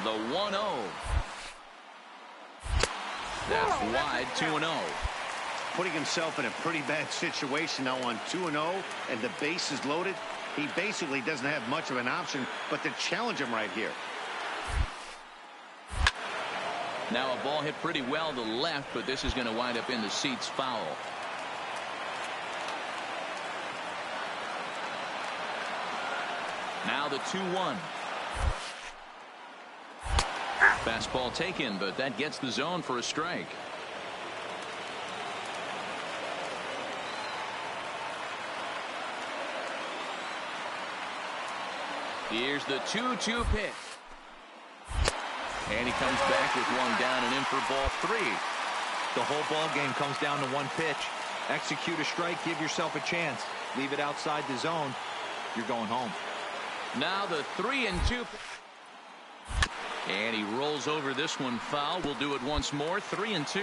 The 1-0. That's wide, 2-0. Putting himself in a pretty bad situation now on 2-0, and the base is loaded. He basically doesn't have much of an option but to challenge him right here. Now a ball hit pretty well to the left, but this is going to wind up in the seats foul. Now the 2-1. Fastball taken, but that gets the zone for a strike. Here's the 2-2 pitch. And he comes back with one down and in for ball 3. The whole ball game comes down to one pitch. Execute a strike, give yourself a chance. Leave it outside the zone, you're going home. Now the 3-2. And he rolls over this one foul. We'll do it once more. 3-2.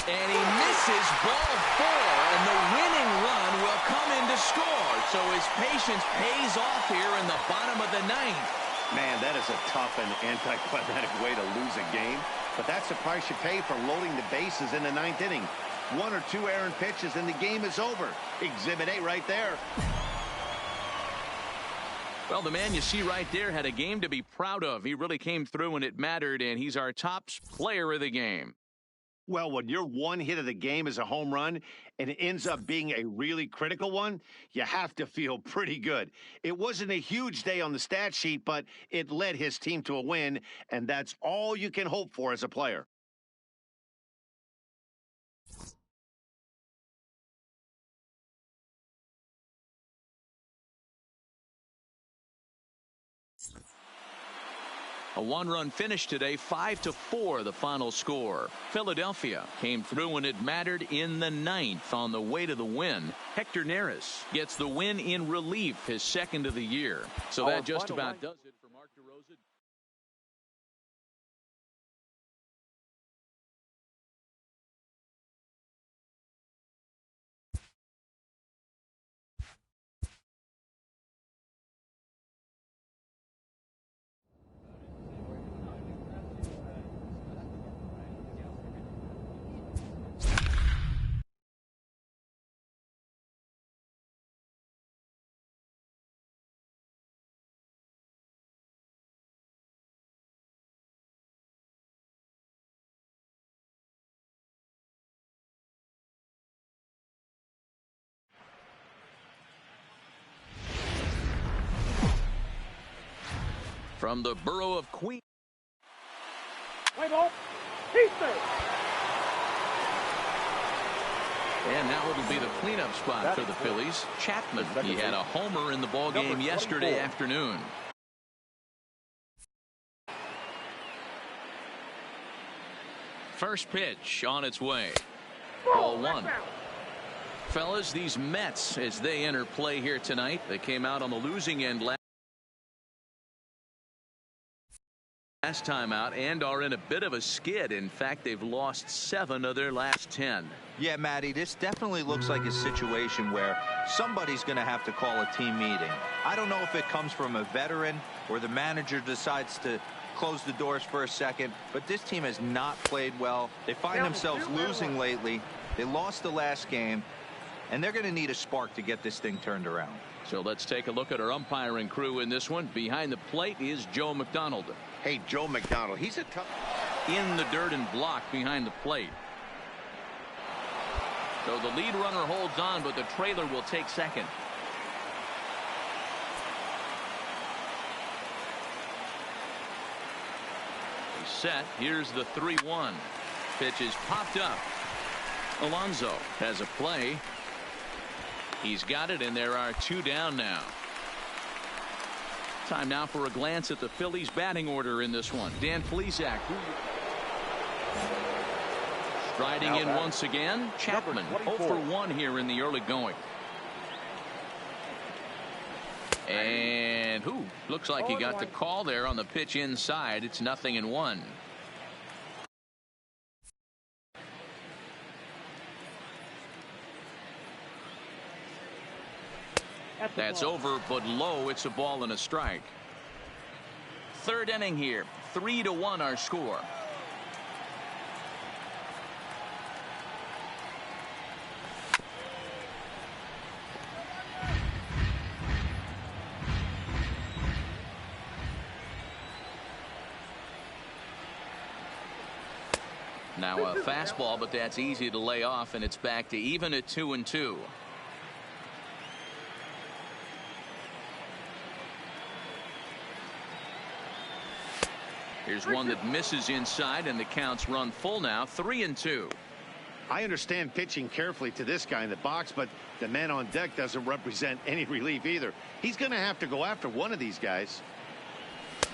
And he misses ball 4, and the winning run will come in to score. So his patience pays off here in the bottom of the 9th. Man, that is a tough and anticlimactic way to lose a game. But that's the price you pay for loading the bases in the 9th inning. 1 or 2 errant pitches and the game is over. Exhibit A right there. Well, the man you see right there had a game to be proud of. He really came through when it mattered, and he's our top player of the game. Well, when your one hit of the game is a home run and it ends up being a really critical one, you have to feel pretty good. It wasn't a huge day on the stat sheet, but it led his team to a win, and that's all you can hope for as a player. A one-run finish today, 5-4 the final score. Philadelphia came through when it mattered in the 9th on the way to the win. Hector Neris gets the win in relief, his 2nd of the year. So that just about does it for Mark DeRosa. From the borough of Queens. Wait, ball. He's there. And now it'll be the cleanup spot for the Phillies. Chapman, he had a homer in the ballgame yesterday afternoon. First pitch on its way. Ball 1. Fellas, these Mets, as they enter play here tonight, they came out on the losing end last time out and are in a bit of a skid. In fact, they've lost 7 of their last 10. Yeah, Matty, this definitely looks like a situation where somebody's going to have to call a team meeting. I don't know if it comes from a veteran or the manager decides to close the doors for a second, but this team has not played well. They find themselves losing lately. They lost the last game, and they're going to need a spark to get this thing turned around. So let's take a look at our umpiring crew in this one. Behind the plate is Joe McDonald. Hey, Joe McDonald, he's a tough... In the dirt and block behind the plate. So the lead runner holds on, but the trailer will take second. He's set. Here's the 3-1. Pitch is popped up. Alonso has a play. He's got it, and there are 2 down now. Time now for a glance at the Phillies batting order in this one. Dan Plesac striding in once again. Chapman 0 for 1 here in the early going. And looks like he got the call there on the pitch inside. It's 0-1. That's over, but low. It's a ball and a strike. Third inning here. 3-1 our score. Now a fastball, but that's easy to lay off, and it's back to even at 2-2. Here's one that misses inside, and the count's run full now, 3-2. I understand pitching carefully to this guy in the box, but the man on deck doesn't represent any relief either. He's going to have to go after one of these guys.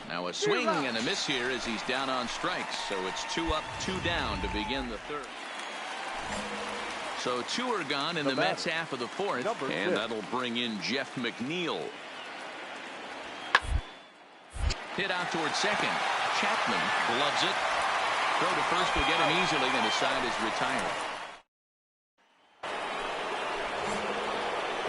Now a swing and a miss here as he's down on strikes. So it's 2 up, 2 down to begin the third. So 2 are gone in the Mets half of the fourth, and that'll bring in Jeff McNeil. Hit out towards second. Chapman gloves it. Throw to first will get him easily, and his side is retired.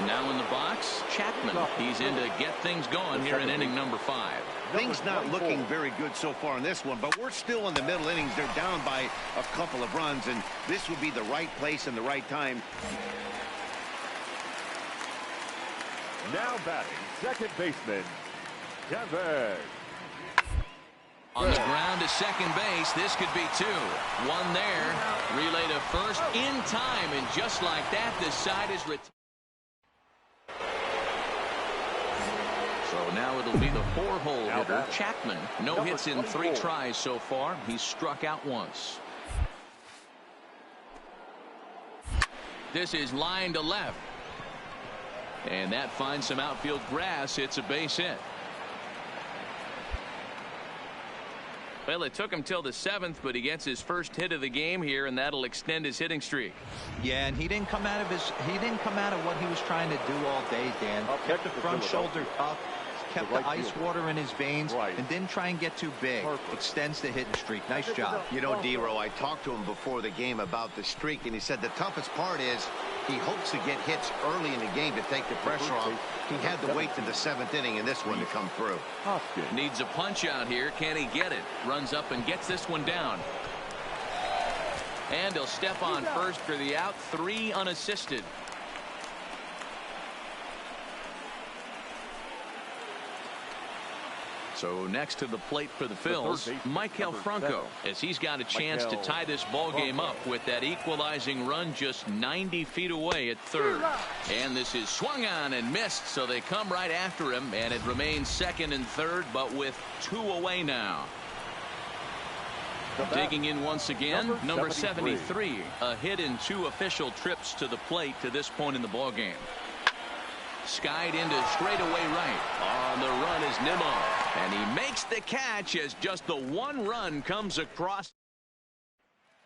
Now in the box, Chapman. He's in to get things going here in inning number 5. Things not looking very good so far in this one, but we're still in the middle innings. They're down by a couple of runs, and this would be the right place and the right time. Now batting, second baseman, Kevin. On the ground to second base. This could be 2. One there. Relay to first in time, and just like that, the side is retired. So now it'll be the 4-hole hitter, Chapman. No hits in 3 tries so far. He's struck out once. This is line to left. And that finds some outfield grass. It's a base hit. Well, it took him till the 7th, but he gets his first hit of the game here, and that'll extend his hitting streak. Yeah, and he didn't come out of what he was trying to do all day, Dan. Kept the front shoulder up, kept the ice water in his veins, and didn't try and get too big. Extends the hitting streak. Nice job. You know, D-Row, I talked to him before the game about the streak, and he said the toughest part is he hopes to get hits early in the game to take the pressure off. He had to wait to the 7th inning in this one to come through. Needs a punch out here. Can he get it? Runs up and gets this one down. And he'll step on first for the out. 3 unassisted. So next to the plate for the Phils, Maikel Franco, as he's got a chance to tie this ball game up with that equalizing run just 90 feet away at third. And this is swung on and missed, so they come right after him, and it remains second and third, but with 2 away now. Digging in once again, number 73, a hit in 2 official trips to the plate to this point in the ball game. Skied into straightaway right. On the run is Nimmo, and he makes the catch as just the 1 run comes across.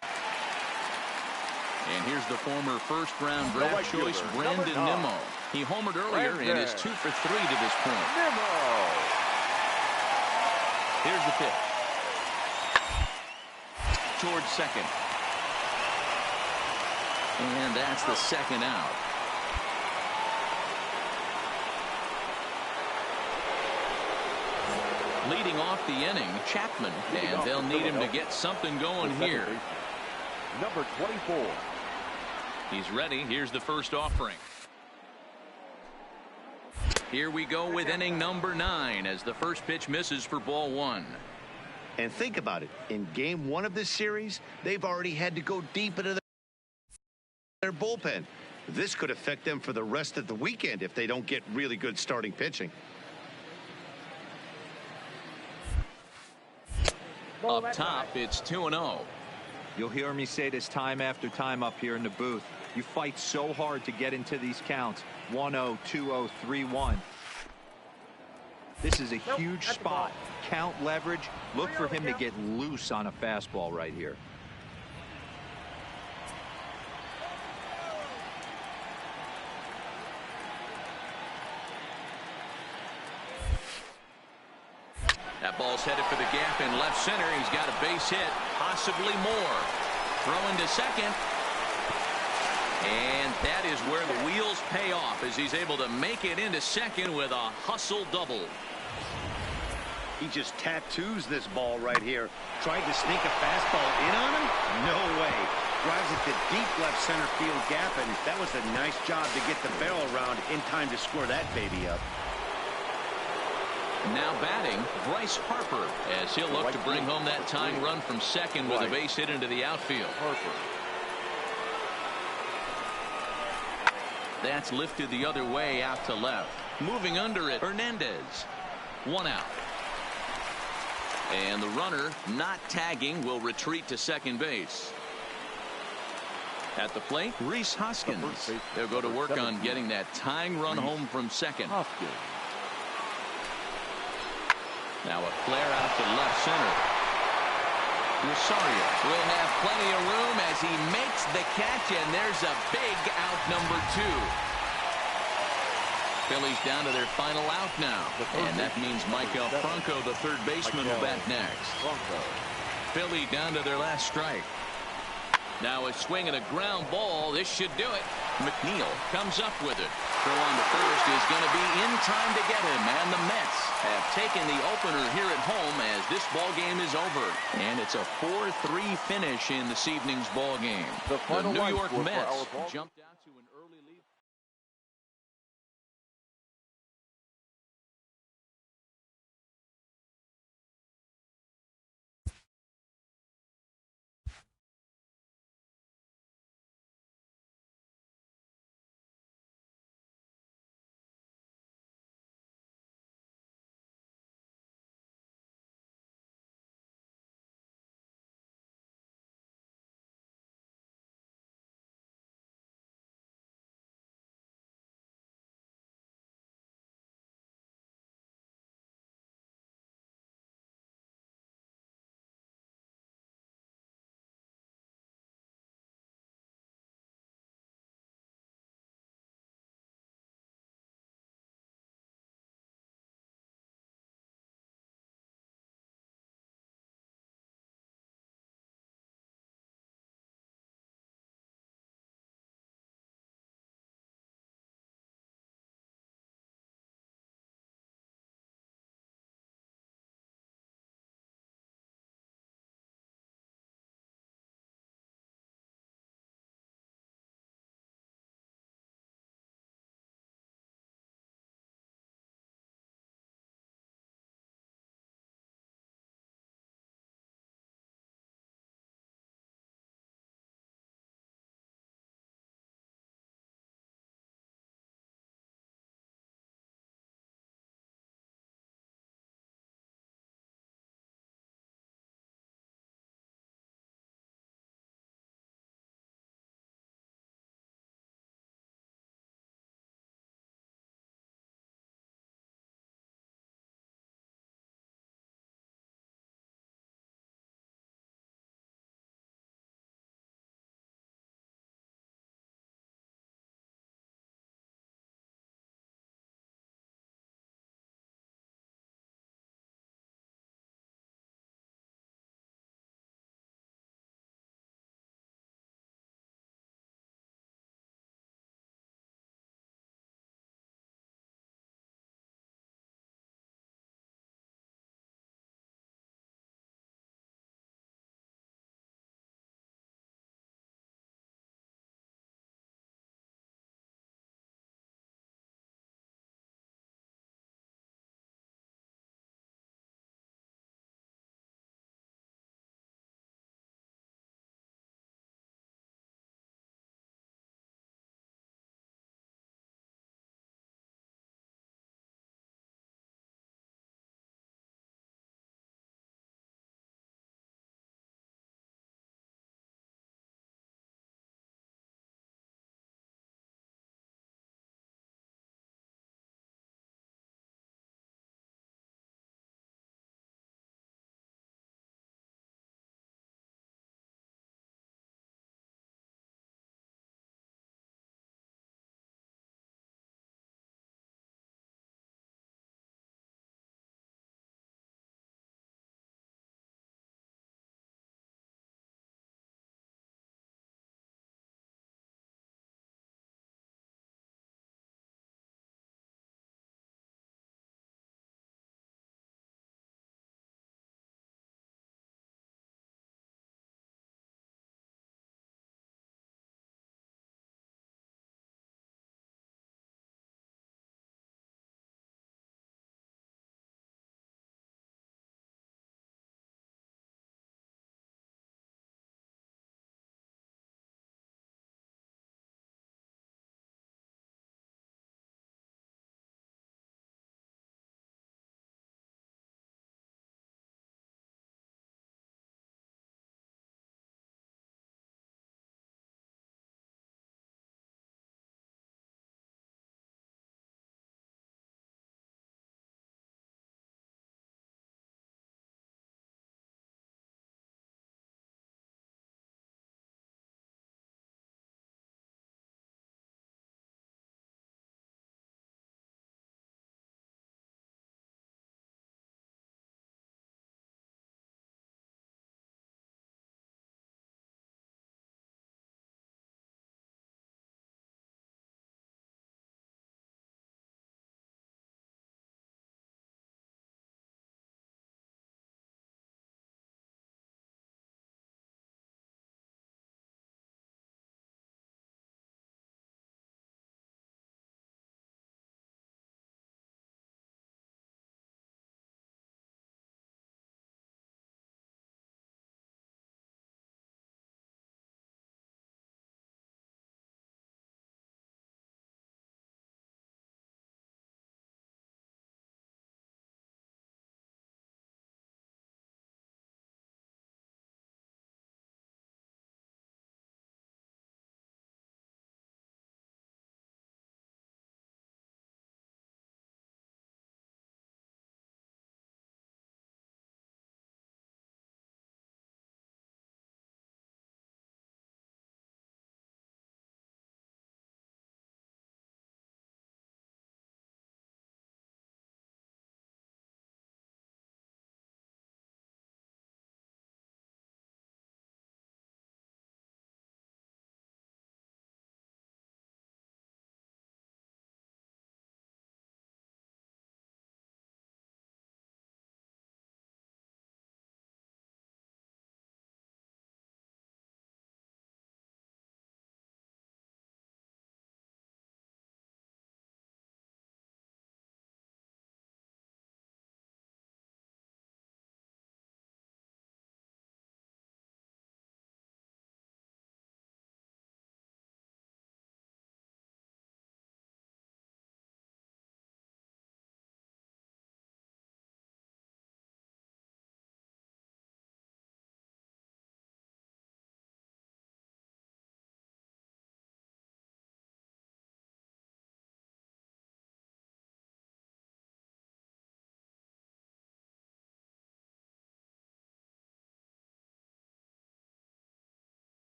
And here's the former first-round draft choice, Brandon Nimmo. He homered earlier and is 2 for 3 to this point. Here's the pitch. Towards second. And that's the second out. Leading off the inning, Chapman, and they'll need him to get something going here. Number 24. He's ready. Here's the first offering. Here we go with inning number 9 as the first pitch misses for ball 1. And think about it. In game 1 of this series, they've already had to go deep into their bullpen. This could affect them for the rest of the weekend if they don't get really good starting pitching. Up top, it's 2-0. You'll hear me say this time after time up here in the booth. You fight so hard to get into these counts. 1-0, 2-0, 3-1. This is a huge spot. Count leverage. Look for him to get loose on a fastball right here. That ball's headed for the gap in left center. He's got a base hit, possibly more. Throwing to second. And that is where the wheels pay off as he's able to make it into second with a hustle double. He just tattoos this ball right here. Tried to sneak a fastball in on him? No way. Drives it to deep left center field gap, and that was a nice job to get the barrel around in time to score that baby up. Now batting, Bryce Harper, as he'll look to bring home that tying run from second with a base hit into the outfield. That's lifted the other way out to left. Moving under it, Hernandez. 1 out. And the runner, not tagging, will retreat to second base. At the plate, Rhys Hoskins. They'll go to work on getting that tying run home from second. Now a flare out to left center. Rosario will have plenty of room as he makes the catch, and there's a big out number 2. Phillies down to their final out now, and that means Michael Franco, the third baseman, will bat next. Philly down to their last strike. Now a swing and a ground ball. This should do it. McNeil comes up with it. Throw on the first is going to be in time to get him, and the Mets have taken the opener here at home as this ball game is over, and it's a 4-3 finish in this evening's ball game. The New York Mets jumped out to an early lead.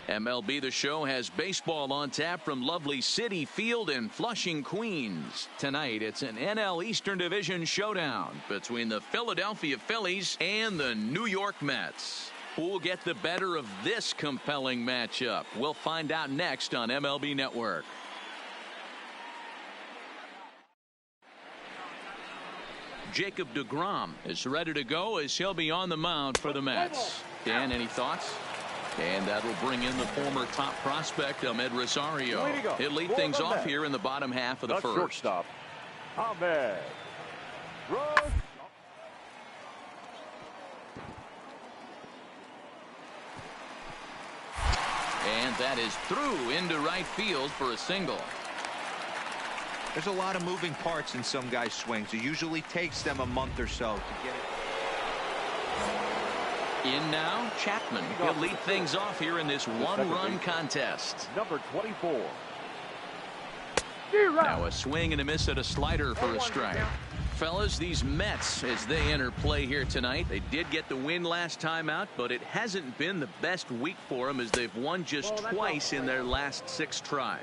MLB The Show has baseball on tap from lovely Citi Field in Flushing, Queens. Tonight, it's an NL Eastern Division showdown between the Philadelphia Phillies and the New York Mets. Who'll get the better of this compelling matchup? We'll find out next on MLB Network. Jacob deGrom is ready to go as he'll be on the mound for the Mets. Dan, any thoughts? And that'll bring in the former top prospect, Ahmed Rosario. He'll lead things off here in the bottom half of the first. Shortstop, Ahmed Rosario. And that is through into right field for a single. There's a lot of moving parts in some guys' swings. It usually takes them a month or so to get it. In now, Chapman. He'll lead things off here in this one-run contest. Number 24. Now a swing and a miss at a slider for a strike. Fellas, these Mets, as they enter play here tonight, they did get the win last time out, but it hasn't been the best week for them as they've won just twice in their last 6 tries.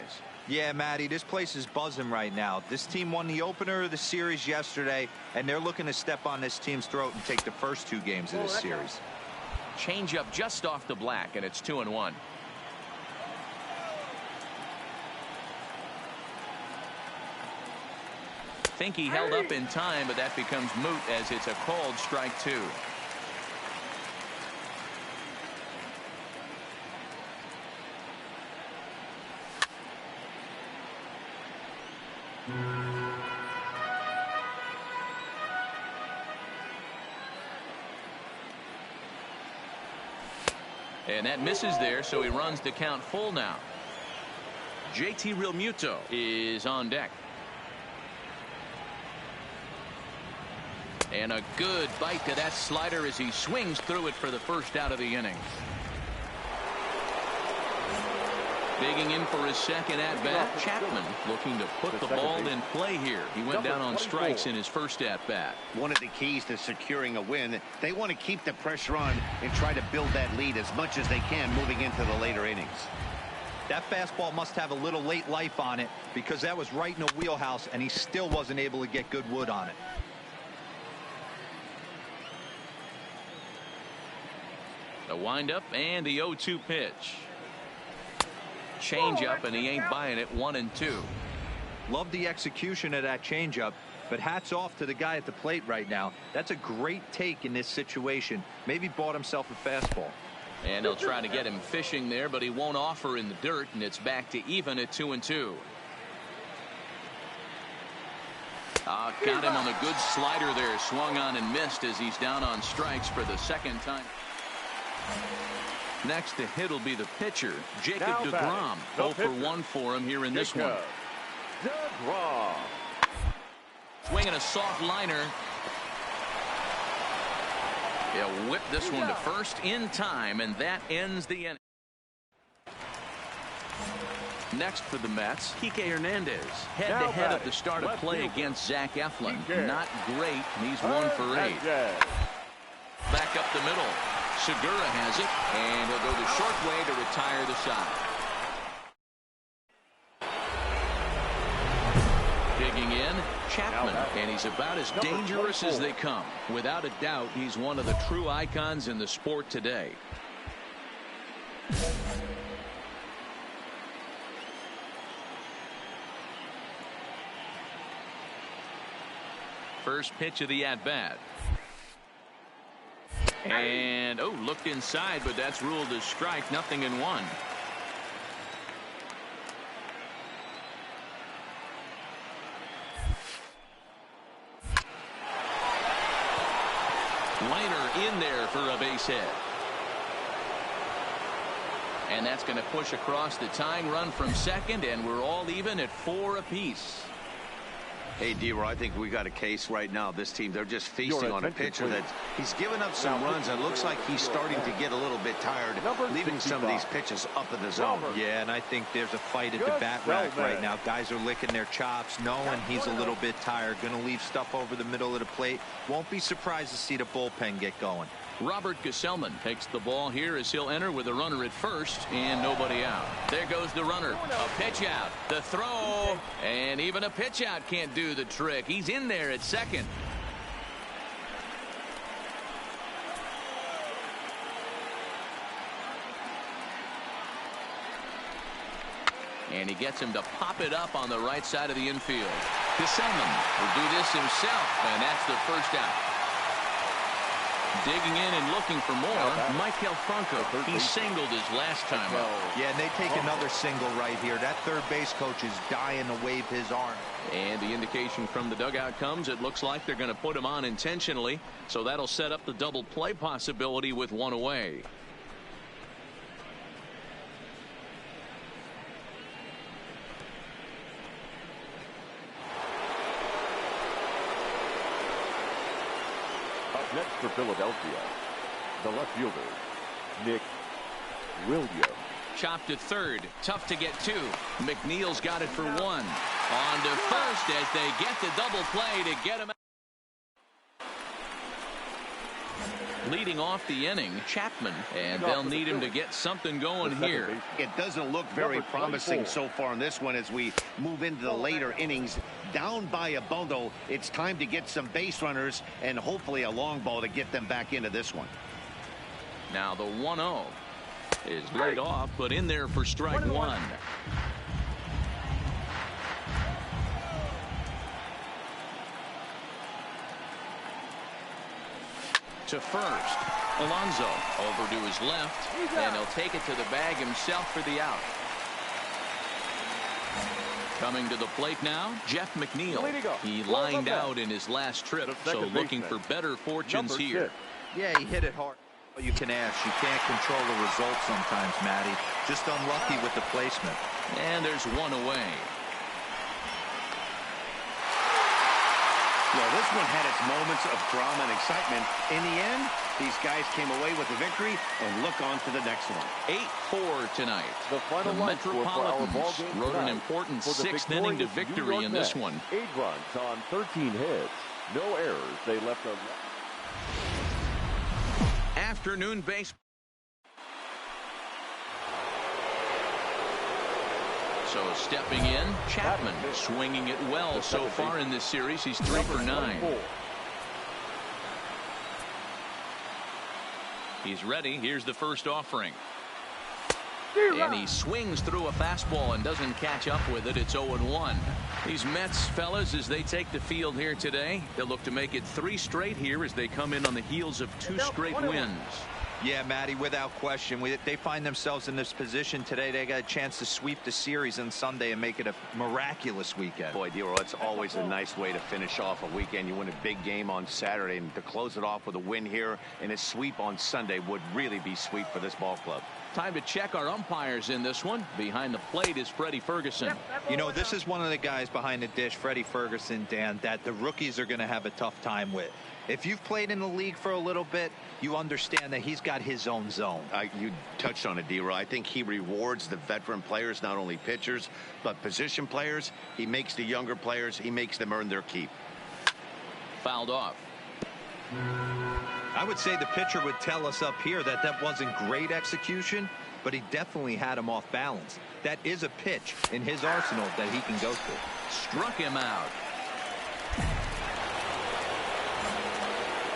Yeah, Matty, this place is buzzing right now. This team won the opener of the series yesterday, and they're looking to step on this team's throat and take the first 2 games of this series. Change up just off the black, and it's 2-1. Think he held up in time, but that becomes moot as it's a called strike 2. And that misses there, so he runs the count full now. JT Realmuto is on deck. And a good bite to that slider as he swings through it for the first out of the inning. Digging in for his second at-bat, Chapman looking to put the ball in play here. He went down on strikes in his first at-bat. One of the keys to securing a win, they want to keep the pressure on and try to build that lead as much as they can moving into the later innings. That fastball must have a little late life on it because that was right in the wheelhouse, and he still wasn't able to get good wood on it. The windup and the 0-2 pitch. Change up, and he ain't buying it. 1-2. Love the execution of that changeup, but hats off to the guy at the plate right now. That's a great take in this situation. Maybe bought himself a fastball. And they'll try to get him fishing there, but he won't offer in the dirt, and it's back to even at 2-2. Got him on a good slider there. Swung on and missed as he's down on strikes for the second time. Next to hit will be the pitcher, Jacob deGrom. 0 for 1 for him here in this one. deGrom. Swinging a soft liner. He'll whip this one to first in time, and that ends the inning. Next for the Mets, Kike Hernandez. Head-to-head at the start of play against Zach Eflin. Not great, and he's 1 for 8. Back up the middle. Segura has it, and he'll go the short way to retire the side. Digging in, Chapman, and he's about as dangerous as they come. Without a doubt, he's one of the true icons in the sport today. First pitch of the at-bat. And, looked inside, but that's ruled a strike. 0-1. Liner in there for a base hit. And that's going to push across the tying run from second, and we're all even at 4 apiece. Hey, D-Roy, I think we got a case right now. This team, they're just feasting on a pitcher that he's given up some runs and looks like he's starting to get a little bit tired, leaving some of these pitches up in the zone. Yeah, and I think there's a fight at the bat rack right now. Guys are licking their chops, knowing he's a little bit tired, going to leave stuff over the middle of the plate. Won't be surprised to see the bullpen get going. Robert Gesellman takes the ball here as he'll enter with a runner at first and nobody out. There goes the runner. A pitch out. The throw. And even a pitch out can't do the trick. He's in there at second. And he gets him to pop it up on the right side of the infield. Gesellman will do this himself, and that's the first out. Digging in and looking for more, Michael Franco. He singled his last time out. Yeah, and they take another single right here. That third base coach is dying to wave his arm. And the indication from the dugout comes, it looks like they're going to put him on intentionally. So that'll set up the double play possibility with one away. Next for Philadelphia, the left fielder, Nick Williams. Chopped to third. Tough to get two. McNeil's got it for one. On to first as they get the double play to get him out. Leading off the inning, Chapman, and they'll need him to get something going here. It doesn't look very promising so far in this one as we move into the later innings. Down by a bundle, it's time to get some base runners and hopefully a long ball to get them back into this one. Now the 1-0 is laid off, but in there for strike one. To first, Alonso over to his left, and he'll take it to the bag himself for the out. Coming to the plate now, Jeff McNeil. He lined out in his last trip, so looking for better fortunes here. Yeah, he hit it hard. You can ask. You can't control the result sometimes, Matty. Just unlucky with the placement. And there's one away. Well, this one had its moments of drama and excitement. In the end, these guys came away with a victory and look on to the next one. 8-4 tonight. The final Metropolitans wrote an important sixth-inning to victory in this one. 8 runs on 13 hits. No errors. They left a... Afternoon baseball. So stepping in, Chapman swinging it well so far in this series. He's 3 for 9. He's ready. Here's the first offering. And he swings through a fastball and doesn't catch up with it. It's 0-1. These Mets, fellas, as they take the field here today, they'll look to make it 3 straight here as they come in on the heels of 2 straight wins. Yeah, Matty, without question. They find themselves in this position today. They got a chance to sweep the series on Sunday and make it a miraculous weekend. Boy, Dero, it's always a nice way to finish off a weekend. You win a big game on Saturday, and to close it off with a win here and a sweep on Sunday would really be sweet for this ball club. Time to check our umpires in this one. Behind the plate is Freddie Ferguson. You know, this is one of the guys behind the dish, Freddie Ferguson, Dan, that the rookies are going to have a tough time with. If you've played in the league for a little bit, you understand that he's got his own zone. You touched on it, D-Roy. I think he rewards the veteran players, not only pitchers, but position players. He makes the younger players, he makes them earn their keep. Fouled off. I would say the pitcher would tell us up here that that wasn't great execution, but he definitely had him off balance. That is a pitch in his arsenal that he can go to. Struck him out.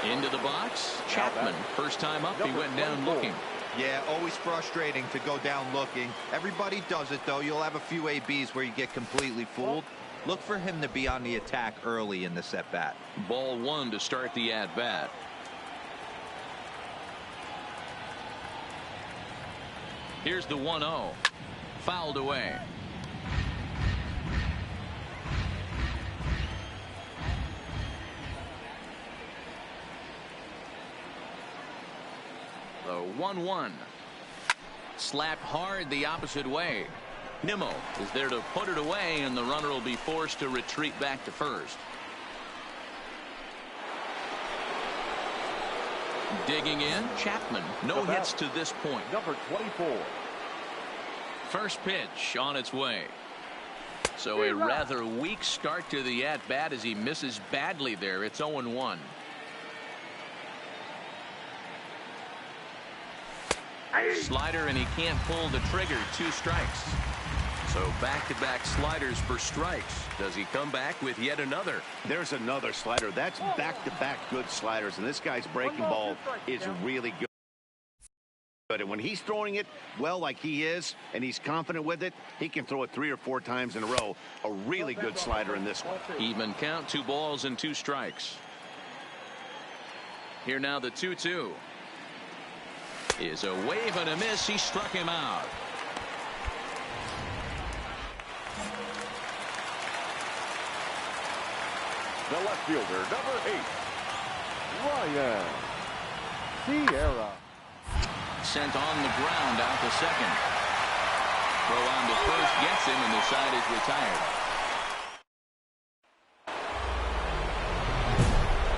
Into the box, Chapman. First time up, he went down looking. Yeah, always frustrating to go down looking. Everybody does it, though. You'll have a few ABs where you get completely fooled. Look for him to be on the attack early in this at-bat. Ball 1 to start the at-bat. Here's the 1-0. Fouled away. The 1-1. Slapped hard the opposite way. Nimmo is there to put it away, and the runner will be forced to retreat back to first. Digging in, Chapman. No hits to this point. Number 24. First pitch on its way. So a rather weak start to the at-bat as he misses badly there. It's 0-1. Slider, and he can't pull the trigger. 2 strikes. So back-to-back sliders for strikes. Does he come back with yet another? There's another slider. That's back-to-back good sliders, and this guy's breaking ball is really good. And when he's throwing it well like he is, and he's confident with it, he can throw it 3 or 4 times in a row. A really good slider in this one. Even count, 2 balls and 2 strikes. Here now the 2-2. Is a wave and a miss. He struck him out. The left fielder, number 8, Ryan Sierra. Sent on the ground out to second. Throw on to first gets him, and the side is retired.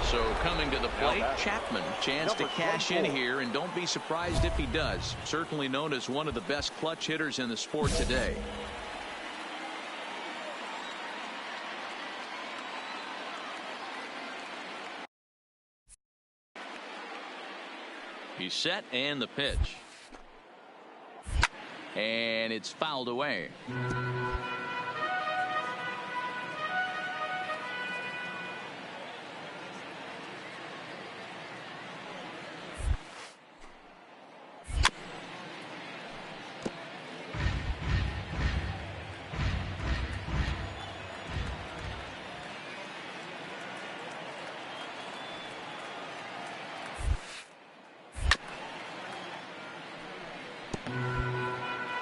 So coming to the plate, Chapman. Chance to cash in here, and don't be surprised if he does. Certainly known as one of the best clutch hitters in the sport today. He's set, and the pitch. And it's fouled away.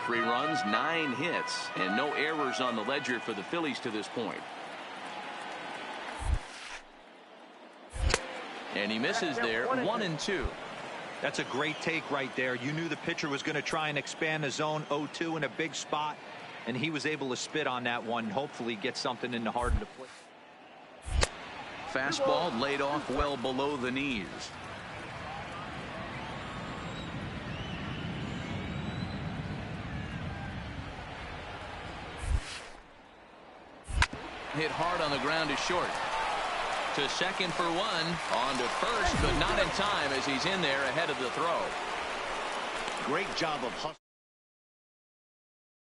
Three runs, 9 hits, and no errors on the ledger for the Phillies to this point. And he misses there, 1-2. That's a great take right there. You knew the pitcher was going to try and expand the zone. 0-2 in a big spot, and he was able to spit on that one. Hopefully get something in the heart of the plate. Fastball laid off well below the knees. Hit hard on the ground to short. To second for 1. On to first, but not in time as he's in there ahead of the throw. Great job of hustling.